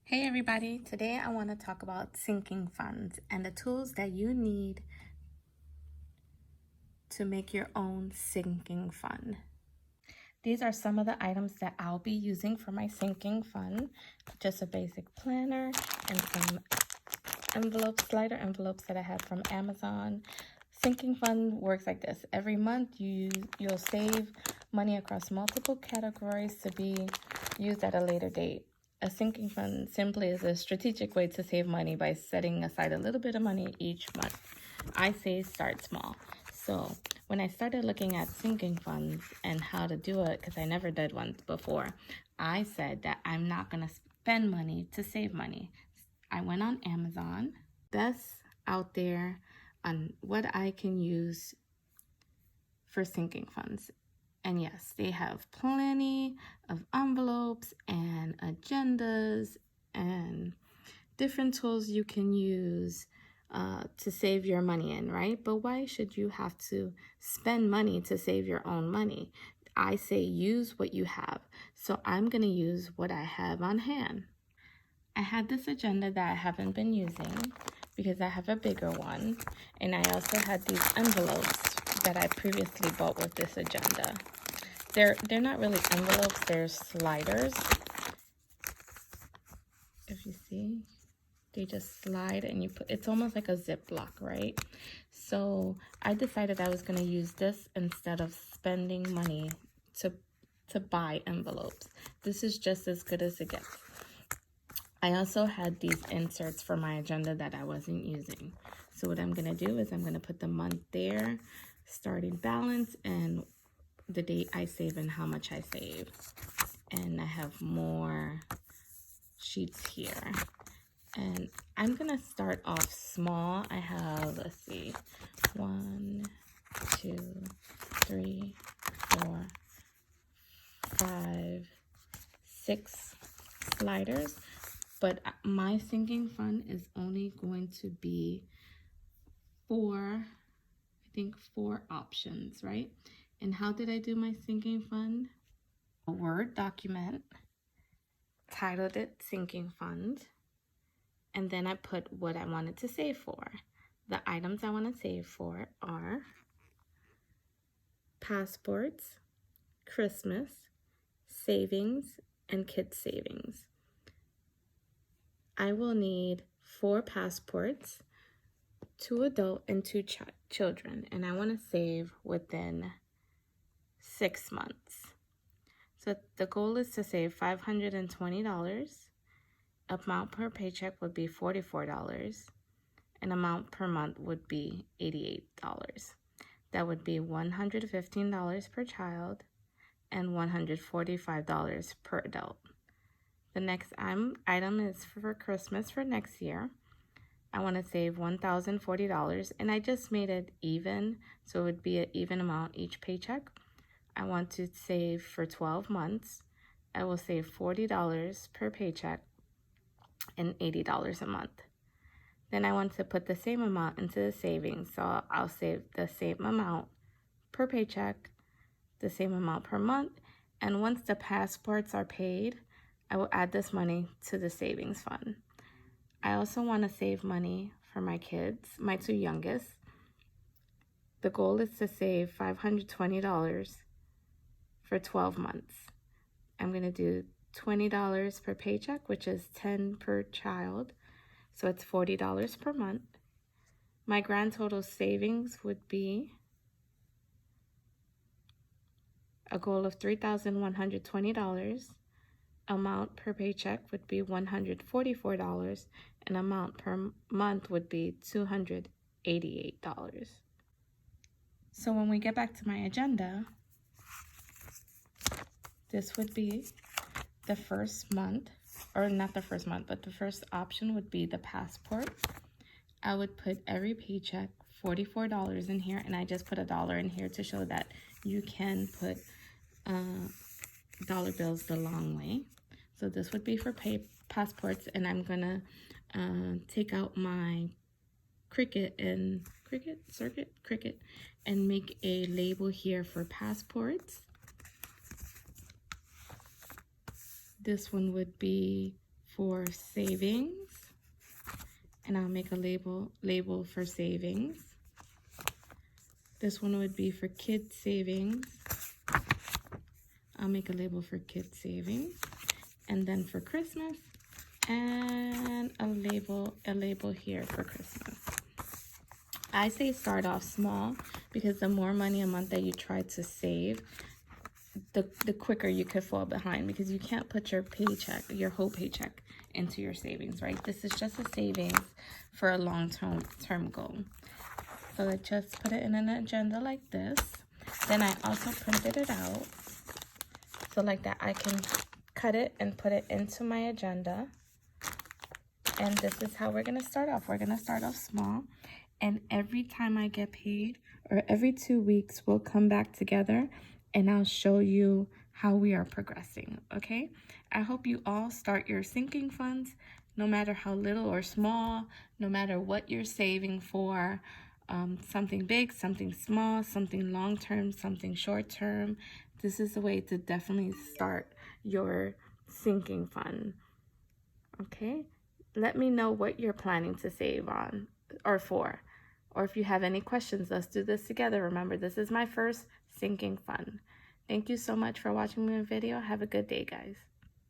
Hey everybody, today I want to talk about sinking funds and the tools that you need to make your own sinking fund. These are some of the items that I'll be using for my sinking fund. Just a basic planner and some envelopes, slider envelopes that I had from Amazon. Sinking fund works like this. Every month you'll save money across multiple categories to be used at a later date. A sinking fund simply is a strategic way to save money by setting aside a little bit of money each month. I say start small. So when I started looking at sinking funds and how to do it, because I never did one before, I said that I'm not going to spend money to save money. I went on Amazon, best out there on what I can use for sinking funds. And yes, they have plenty of envelopes and agendas and different tools you can use to save your money in, right? But why should you have to spend money to save your own money? I say use what you have. So I'm going to use what I have on hand. I had this agenda that I haven't been using because I have a bigger one. And I also had these envelopes that I previously bought with this agenda. They're not really envelopes, they're sliders. If you see, they just slide and you put, it's almost like a Ziploc, right? So I decided I was going to use this instead of spending money to buy envelopes. This is just as good as it gets. I also had these inserts for my agenda that I wasn't using. So what I'm going to do is I'm going to put the month there, starting balance, and the date I save and how much I save. And I have more sheets here. And I'm going to start off small. I have, let's see, 1, 2, 3, 4, 5, 6 sliders. But my sinking fund is only going to be 4 options, right? And how did I do my sinking fund? A Word document, titled it Sinking Fund, and then I put what I wanted to save for. The items I want to save for are passports, Christmas, savings, and kids savings. I will need 4 passports, 2 adult and 2 children, and I want to save within 6 months. So the goal is to save $520. Amount per paycheck would be $44. An amount per month would be $88. That would be $115 per child and $145 per adult. The next item is for Christmas for next year. I want to save $1,040, and I just made it even, so it would be an even amount each paycheck. I want to save for 12 months. I will save $40 per paycheck and $80 a month. Then I want to put the same amount into the savings, so I'll save the same amount per paycheck, the same amount per month, and once the passports are paid, I will add this money to the savings fund. I also want to save money for my kids, my 2 youngest. The goal is to save $520 for 12 months. I'm going to do $20 per paycheck, which is $10 per child, so it's $40 per month. My grand total savings would be a goal of $3,120. Amount per paycheck would be $144, and amount per month would be $288. So when we get back to my agenda, this would be the first month, or not the first month, but the first option would be the passport. I would put every paycheck $44 in here, and I just put $1 in here to show that you can put dollar bills the long way. So this would be for passports, and I'm gonna take out my Cricut and make a label here for passports. This one would be for savings, and I'll make a label for savings. This one would be for kids savings. I'll make a label for kids savings. And then for Christmas, and a label here for Christmas. I say start off small because the more money a month that you try to save, the quicker you could fall behind, because you can't put your paycheck, your whole paycheck, into your savings, right? This is just a savings for a long-term goal. So I just put it in an agenda like this. Then I also printed it out. So like that, I can cut it and put it into my agenda. And this is how we're gonna start off. We're gonna start off small. And every time I get paid, or every 2 weeks, we'll come back together and I'll show you how we are progressing, okay? I hope you all start your sinking funds, no matter how little or small, no matter what you're saving for, something big, something small, something long-term, something short-term. This is the way to definitely start your sinking fund, okay? Let me know what you're planning to save on or for. Or if you have any questions, let's do this together. Remember, this is my first sinking fund. Thank you so much for watching my video. Have a good day, guys.